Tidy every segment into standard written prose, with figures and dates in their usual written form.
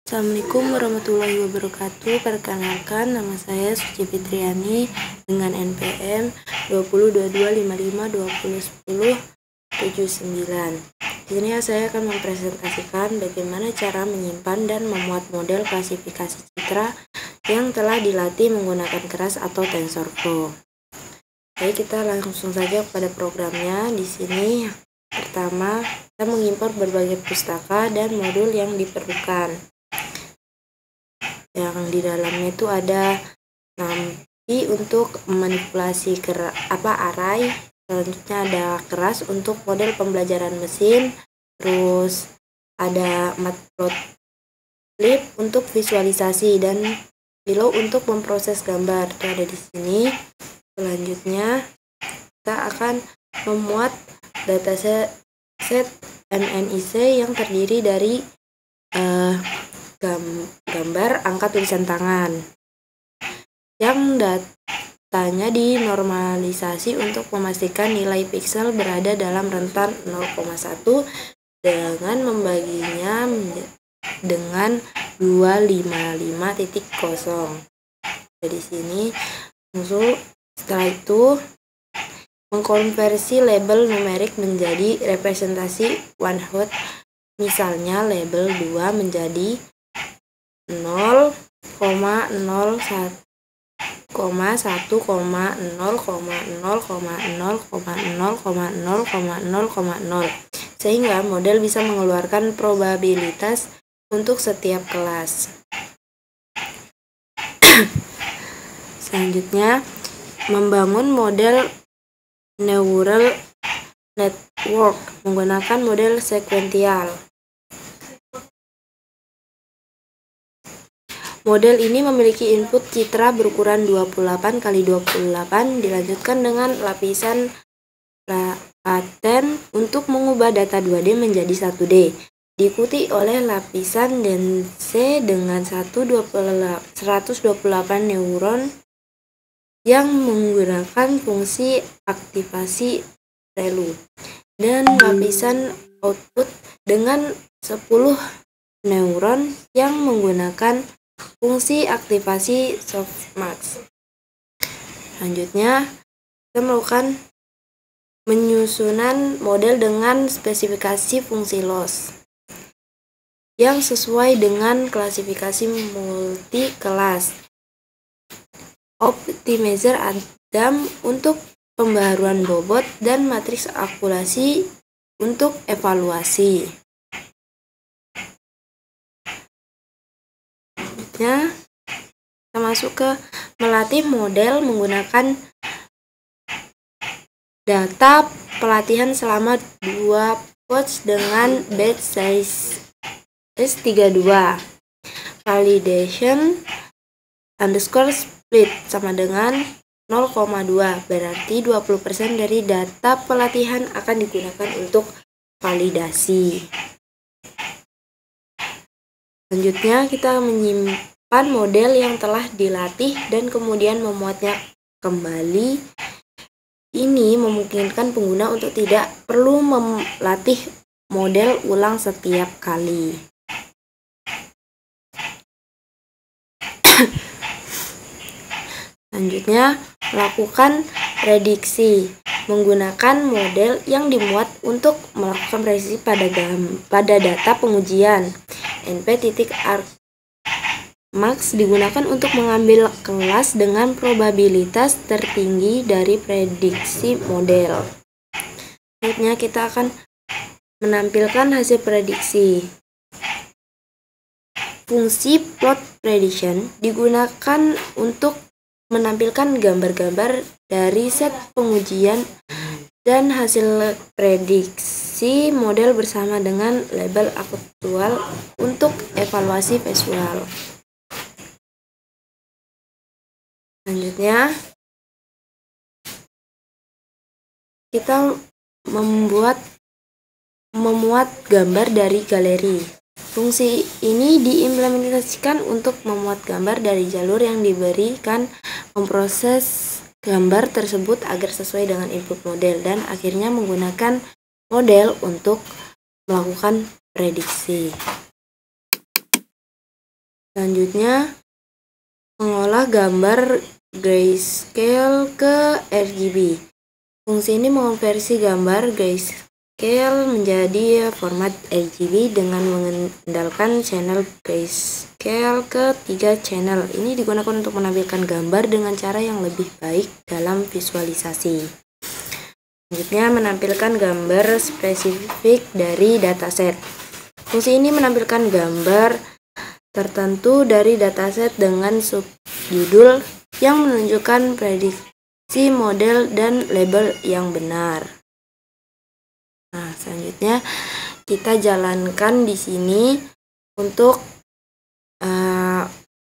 Assalamualaikum warahmatullahi wabarakatuh. Perkenalkan, nama saya Suci Fitriani dengan NPM 202255201079. Di sini saya akan mempresentasikan bagaimana cara menyimpan dan memuat model klasifikasi citra yang telah dilatih menggunakan keras atau TensorFlow. Baik, kita langsung saja pada programnya. Di sini pertama, kita mengimpor berbagai pustaka dan modul yang diperlukan. Yang di dalamnya itu ada nanti untuk manipulasi array, selanjutnya ada keras untuk model pembelajaran mesin, terus ada matplotlib untuk visualisasi, dan below untuk memproses gambar. Itu ada di sini. Selanjutnya kita akan memuat dataset MNIC yang terdiri dari gambar, angka, tulisan tangan, yang datanya dinormalisasi untuk memastikan nilai piksel berada dalam rentan 0,1 dengan membaginya dengan 255.0. Di sini setelah itu mengkonversi label numerik menjadi representasi one hot. Misalnya label 2 menjadi 0,1,0,0,0,0,0,0,0,0, sehingga model bisa mengeluarkan probabilitas untuk setiap kelas. Selanjutnya, membangun model neural network menggunakan model sekuensial. Model ini memiliki input citra berukuran 28x28, dilanjutkan dengan lapisan laten untuk mengubah data 2D menjadi 1D, diikuti oleh lapisan dense dengan 128 neuron yang menggunakan fungsi aktivasi ReLU, dan lapisan output dengan 10 neuron yang menggunakan fungsi aktivasi softmax. Selanjutnya, kita melakukan penyusunan model dengan spesifikasi fungsi loss yang sesuai dengan klasifikasi multi kelas. Optimizer Adam untuk pembaruan bobot dan matriks akurasi untuk evaluasi. Kita masuk ke melatih model menggunakan data pelatihan selama 2 batch dengan batch size 32. Validation underscore split sama dengan 0,2, berarti 20% dari data pelatihan akan digunakan untuk validasi. Selanjutnya, kita menyimpan model yang telah dilatih dan kemudian memuatnya kembali. Ini memungkinkan pengguna untuk tidak perlu melatih model ulang setiap kali. Selanjutnya, melakukan prediksi menggunakan model yang dimuat untuk melakukan prediksi pada data pengujian. NP.argmax digunakan untuk mengambil kelas dengan probabilitas tertinggi dari prediksi model. Selanjutnya, kita akan menampilkan hasil prediksi. Fungsi plot prediction digunakan untuk menampilkan gambar-gambar dari set pengujian dan hasil prediksi model bersama dengan label aktual untuk evaluasi visual. Selanjutnya, kita memuat gambar dari galeri. Fungsi ini diimplementasikan untuk memuat gambar dari jalur yang diberikan, memproses gambar tersebut agar sesuai dengan input model, dan akhirnya menggunakan model untuk melakukan prediksi. Selanjutnya, mengolah gambar grayscale ke RGB. Fungsi ini mengonversi gambar grayscale menjadi format RGB dengan mengandalkan channel grayscale ke 3 channel. Ini digunakan untuk menampilkan gambar dengan cara yang lebih baik dalam visualisasi. Selanjutnya, menampilkan gambar spesifik dari dataset. Fungsi ini menampilkan gambar tertentu dari dataset dengan subjudul yang menunjukkan prediksi model dan label yang benar. Nah, selanjutnya kita jalankan di sini untuk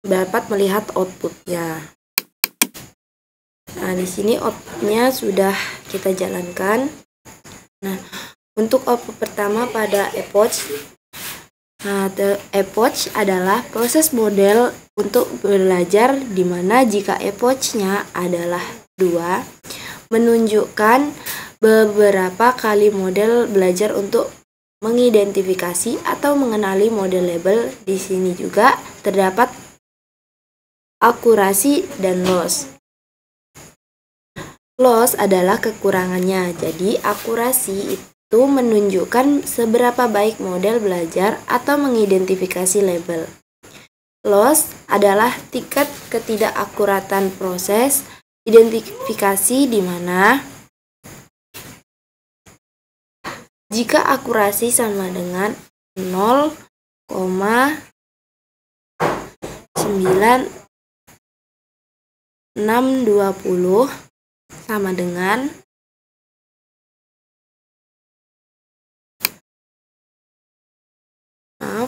dapat melihat outputnya. Nah, di sini outputnya sudah kita jalankan. Nah, untuk output pertama pada epoch. Nah, epoch adalah proses model untuk belajar di mana jika epochnya adalah 2, menunjukkan beberapa kali model belajar untuk mengidentifikasi atau mengenali model label. Di sini juga terdapat akurasi dan loss. Loss adalah kekurangannya, jadi akurasi itu menunjukkan seberapa baik model belajar atau mengidentifikasi label. Loss adalah tingkat ketidakakuratan proses identifikasi di mana jika akurasi sama dengan 0,9620 sama dengan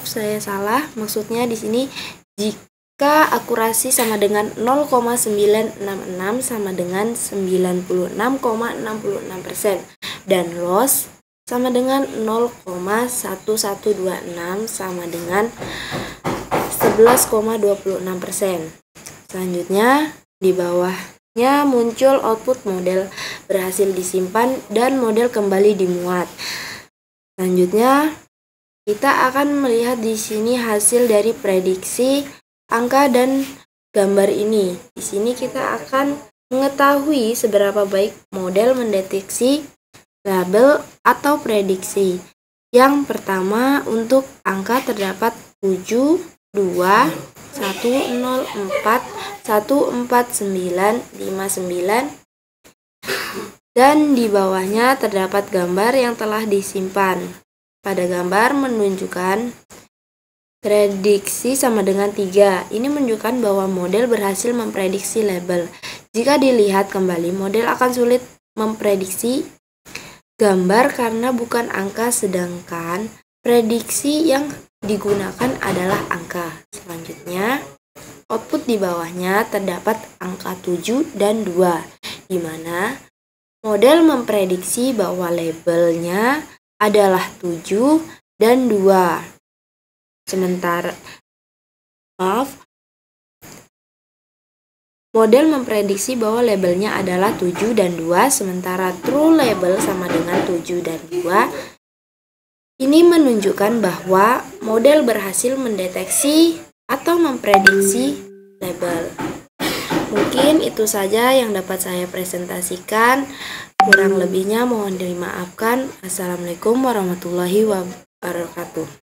saya salah. Maksudnya di sini jika akurasi sama dengan 0,966 sama dengan 96,66% dan loss sama dengan 0,1126 sama dengan 11,26%. Selanjutnya di bawahnya muncul output model berhasil disimpan dan model kembali dimuat. Selanjutnya kita akan melihat di sini hasil dari prediksi angka dan gambar ini. Di sini kita akan mengetahui seberapa baik model mendeteksi label atau prediksi. Yang pertama, untuk angka terdapat 7, 2, 1, 0, 4, 1, 4, 9, 5, 9. Dan di bawahnya terdapat gambar yang telah disimpan. Pada gambar menunjukkan prediksi sama dengan 3. Ini menunjukkan bahwa model berhasil memprediksi label. Jika dilihat kembali, model akan sulit memprediksi gambar karena bukan angka, sedangkan prediksi yang digunakan adalah angka. Selanjutnya, output di bawahnya terdapat angka 7 dan 2, di mana model memprediksi bahwa labelnya adalah 7 dan 2. Model memprediksi bahwa labelnya adalah 7 dan 2, sementara true label sama dengan 7 dan 2. Ini menunjukkan bahwa model berhasil mendeteksi atau memprediksi label. Mungkin itu saja yang dapat saya presentasikan. Kurang lebihnya mohon dimaafkan. Assalamualaikum warahmatullahi wabarakatuh.